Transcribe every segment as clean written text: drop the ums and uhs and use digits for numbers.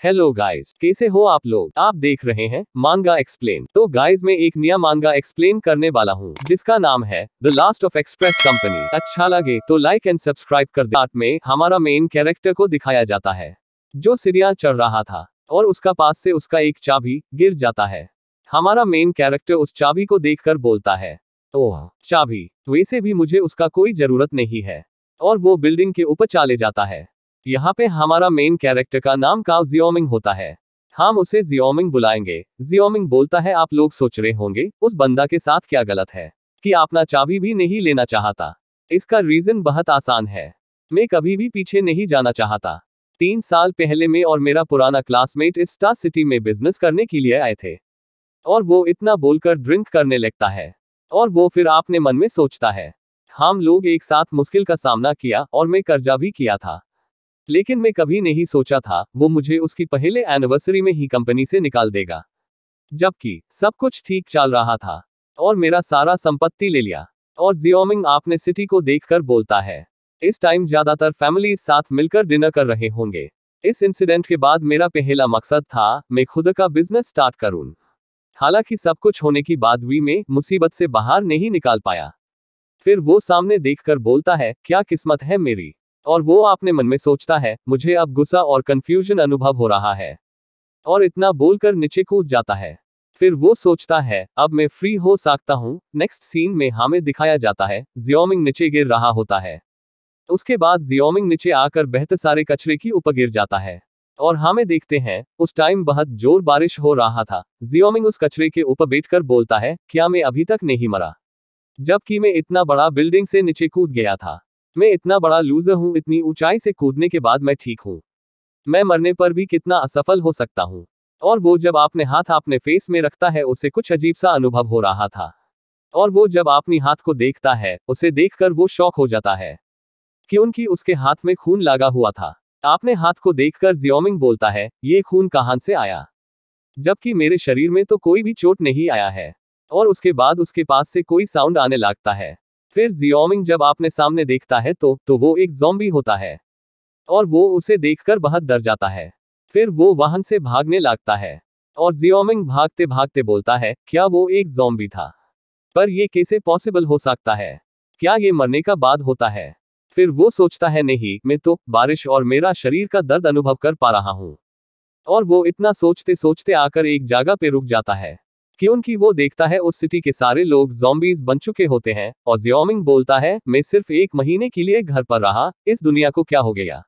Hello guys, कैसे हो आप लोग। आप देख रहे हैं मांगा एक्सप्लेन। तो गाइस मैं एक नया मांगा एक्सप्लेन करने वाला हूँ जिसका नाम है the last of express company. अच्छा लगे तो लाइक एंड सब्सक्राइब कर दे। में हमारा मेन कैरेक्टर को दिखाया जाता है जो सीढ़ियां चढ़ रहा था और उसका पास से उसका एक चाबी गिर जाता है। हमारा मेन कैरेक्टर उस चाबी को देखकर बोलता है, ओह चाबी, वैसे भी मुझे उसका कोई जरूरत नहीं है, और वो बिल्डिंग के ऊपर चले जाता है। यहाँ पे हमारा मेन कैरेक्टर का नाम काओ जियोमिंग होता है। हम उसे जियोमिंग बुलाएंगे। जियोमिंग बोलता है, आप लोग सोच रहे होंगे उस बंदा के साथ क्या गलत है कि अपना चाबी भी नहीं लेना चाहता। इसका रीजन बहुत आसान है, मैं कभी भी पीछे नहीं जाना चाहता। 3 साल पहले मैं और मेरा पुराना क्लासमेट इस स्टार सिटी में बिजनेस करने के लिए आए थे, और वो इतना बोलकर ड्रिंक करने लगता है, और वो फिर अपने मन में सोचता है, हम लोग एक साथ मुश्किल का सामना किया और मैं कर्जा भी किया था, लेकिन मैं कभी नहीं सोचा था वो मुझे उसकी पहले एनिवर्सरी में ही कंपनी से निकाल देगा, जबकि सब कुछ ठीक चल रहा था और मेरा सारा संपत्ति ले लिया। और जियोमिंग आपने सिटी को देखकर बोलता है, इस टाइम ज्यादातर फैमिली साथ मिलकर डिनर कर रहे होंगे। इस इंसिडेंट के बाद मेरा पहला मकसद था मैं खुद का बिजनेस स्टार्ट करूं। हालांकि सब कुछ होने के बाद भी मैं मुसीबत से बाहर नहीं निकाल पाया। फिर वो सामने देखकर बोलता है, क्या किस्मत है मेरी। और वो अपने मन में सोचता है, मुझे अब गुस्सा और कंफ्यूजन अनुभव हो रहा है, और इतना बोलकर नीचे कूद जाता है। फिर वो सोचता है, अब मैं फ्री हो सकता हूँ। नेक्स्ट सीन में हमें दिखाया जाता है जियोमिंग नीचे गिर रहा होता है। उसके बाद जियोमिंग नीचे आकर बहुत सारे कचरे की ऊपर गिर जाता है, और हमें देखते हैं उस टाइम बहुत जोर बारिश हो रहा था। जियोमिंग उस कचरे के ऊपर बैठकर बोलता है, क्या मैं अभी तक नहीं मरा, जबकि मैं इतना बड़ा बिल्डिंग से नीचे कूद गया था। मैं इतना बड़ा लूजर हूँ, इतनी ऊंचाई से कूदने के बाद मैं ठीक हूँ। मैं मरने पर भी कितना असफल हो सकता हूँ। और वो जब अपने हाथ अपने फेस में रखता है उसे कुछ अजीब सा अनुभव हो रहा था, और वो जब अपनी हाथ को देखता है उसे देखकर वो शॉक हो जाता है क्योंकि उसके हाथ में खून लगा हुआ था। अपने हाथ को देखकर जियोमिंग बोलता है, ये खून कहां से आया, जबकि मेरे शरीर में तो कोई भी चोट नहीं आया है। और उसके बाद उसके पास से कोई साउंड आने लगता है। फिर जियोमिंग जब आपने सामने देखता है तो वो एक ज़ॉम्बी होता है, और वो उसे देखकर बहुत डर जाता है। फिर वो वाहन से भागने लगता है, और जियोमिंग भागते भागते बोलता है, क्या वो एक ज़ॉम्बी था, पर ये कैसे पॉसिबल हो सकता है, क्या ये मरने का बाद होता है। फिर वो सोचता है, नहीं, मैं तो बारिश और मेरा शरीर का दर्द अनुभव कर पा रहा हूँ। और वो इतना सोचते सोचते आकर एक जगह पे रुक जाता है क्योंकि वो देखता है उस सिटी के सारे लोग ज़ॉम्बीज बन चुके होते हैं। और जियोमिंग बोलता है, मैं सिर्फ 1 महीने के लिए घर पर रहा, इस दुनिया को क्या हो गया।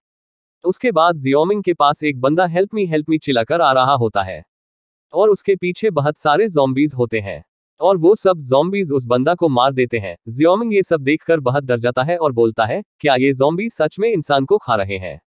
उसके बाद जियोमिंग के पास एक बंदा हेल्प मी चिल्लाकर आ रहा होता है, और उसके पीछे बहुत सारे ज़ॉम्बीज होते हैं, और वो सब ज़ॉम्बीज उस बंदा को मार देते हैं। जियोमिंग ये सब देखकर बहुत डर जाता है और बोलता है, क्या ये ज़ॉम्बीज सच में इंसान को खा रहे हैं।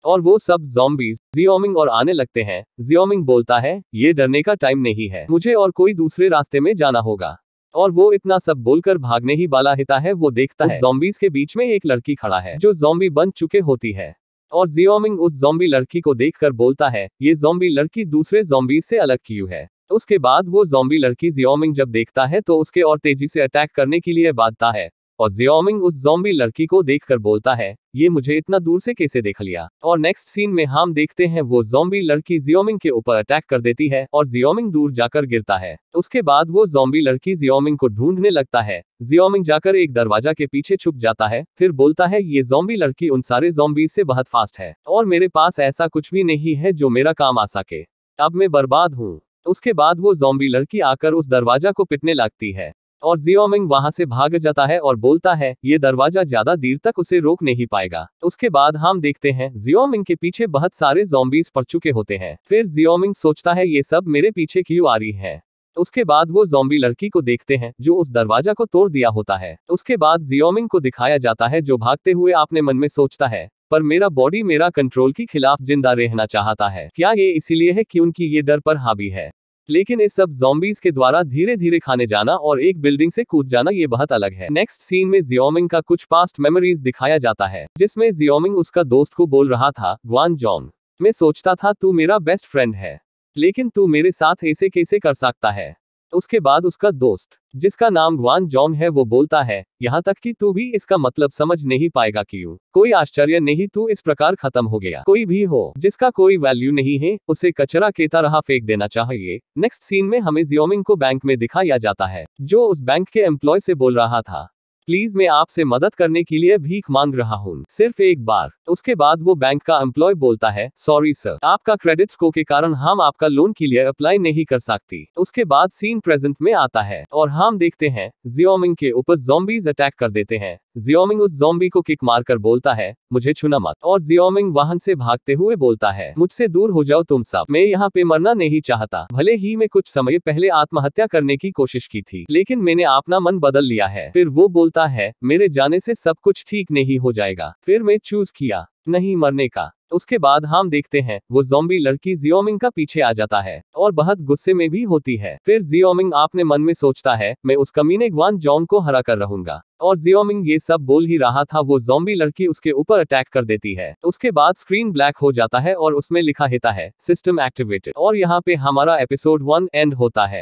और वो सब ज़ॉम्बीज जियोमिंग और आने लगते हैं। जियोमिंग बोलता है, ये डरने का टाइम नहीं है, मुझे और कोई दूसरे रास्ते में जाना होगा। और वो इतना सब बोलकर भागने ही वाला होता है, वो देखता है ज़ॉम्बीज के बीच में एक लड़की खड़ा है जो ज़ॉम्बी बन चुके होती है। और जियोमिंग उस ज़ॉम्बी लड़की को देखकर बोलता है, ये ज़ॉम्बी लड़की दूसरे ज़ॉम्बीज से अलग क्यों है। उसके बाद वो ज़ॉम्बी लड़की जियोमिंग जब देखता है तो उसके और तेजी से अटैक करने के लिए भागता है। और जियोमिंग उस ज़ॉम्बी लड़की को देखकर बोलता है, ये मुझे इतना दूर से कैसे देख लिया। और नेक्स्ट सीन में हम देखते हैं वो ज़ॉम्बी लड़की जियोमिंग के ऊपर अटैक कर देती है और जियोमिंग दूर जाकर गिरता है। उसके बाद वो ज़ॉम्बी लड़की जियोमिंग को ढूंढने लगता है। जियोमिंग जाकर एक दरवाजा के पीछे छुप जाता है, फिर बोलता है, ये ज़ॉम्बी लड़की उन सारे ज़ॉम्बीज से बहुत फास्ट है, और मेरे पास ऐसा कुछ भी नहीं है जो मेरा काम आ सके, अब मैं बर्बाद हूँ। उसके बाद वो ज़ॉम्बी लड़की आकर उस दरवाजा को पीटने लगती है, और जियोमिंग वहां से भाग जाता है और बोलता है, ये दरवाजा ज्यादा देर तक उसे रोक नहीं पाएगा। उसके बाद हम देखते हैं जियोमिंग के पीछे बहुत सारे ज़ॉम्बीज पड़ चुके होते हैं। फिर जियोमिंग सोचता है, ये सब मेरे पीछे क्यों आ रही है। उसके बाद वो ज़ॉम्बी लड़की को देखते हैं जो उस दरवाजा को तोड़ दिया होता है। उसके बाद जियोमिंग को दिखाया जाता है जो भागते हुए अपने मन में सोचता है, पर मेरा बॉडी मेरा कंट्रोल के खिलाफ जिंदा रहना चाहता है, क्या ये इसीलिए है क्योंकि ये डर पर हावी है। लेकिन इस सब ज़ॉम्बीज के द्वारा धीरे धीरे खाने जाना और एक बिल्डिंग से कूद जाना ये बहुत अलग है। नेक्स्ट सीन में जियोमिंग का कुछ पास्ट मेमोरीज दिखाया जाता है, जिसमें जियोमिंग उसका दोस्त को बोल रहा था, ग्वान जॉन, मैं सोचता था तू मेरा बेस्ट फ्रेंड है, लेकिन तू मेरे साथ ऐसे कैसे कर सकता है। उसके बाद उसका दोस्त, जिसका नाम ग्वान जोंग है, वो बोलता है, यहाँ तक कि तू भी इसका मतलब समझ नहीं पाएगा क्यों। कोई आश्चर्य नहीं, तू इस प्रकार खत्म हो गया। कोई भी हो जिसका कोई वैल्यू नहीं है, उसे कचरा की तरह फेंक देना चाहिए। नेक्स्ट सीन में हमें जियोमिंग को बैंक में दिखाया जाता है, जो उस बैंक के एम्प्लॉय से बोल रहा था, प्लीज मैं आपसे मदद करने के लिए भीख मांग रहा हूँ, सिर्फ एक बार। उसके बाद वो बैंक का एम्प्लॉय बोलता है, सॉरी सर, आपका क्रेडिट स्कोर के कारण हम आपका लोन के लिए अप्लाई नहीं कर सकती। उसके बाद सीन प्रेजेंट में आता है और हम देखते हैं जियोमिंग के ऊपर ज़ॉम्बीज अटैक कर देते हैं। जियोमिंग उस ज़ॉम्बी को किक मारकर बोलता है, मुझे छूना मत, और जियोमिंग वाहन से भागते हुए बोलता है, मुझसे दूर हो जाओ तुम सब, मैं यहाँ पे मरना नहीं चाहता। भले ही मैं कुछ समय पहले आत्महत्या करने की कोशिश की थी, लेकिन मैंने अपना मन बदल लिया है। फिर वो बोलता है, मेरे जाने से सब कुछ ठीक नहीं हो जाएगा। फिर मैं चूज किया नहीं मरने का। उसके बाद हम देखते हैं वो ज़ॉम्बी लड़की जियोमिंग का पीछे आ जाता है और बहुत गुस्से में भी होती है। फिर जियोमिंग अपने मन में सोचता है, मैं उस कमीने ग्वान जोंग को हरा कर रहूंगा। और जियोमिंग ये सब बोल ही रहा था, वो ज़ॉम्बी लड़की उसके ऊपर अटैक कर देती है। उसके बाद स्क्रीन ब्लैक हो जाता है और उसमें लिखा होता है, सिस्टम एक्टिवेटेड। और यहाँ पे हमारा एपिसोड 1 एंड होता है।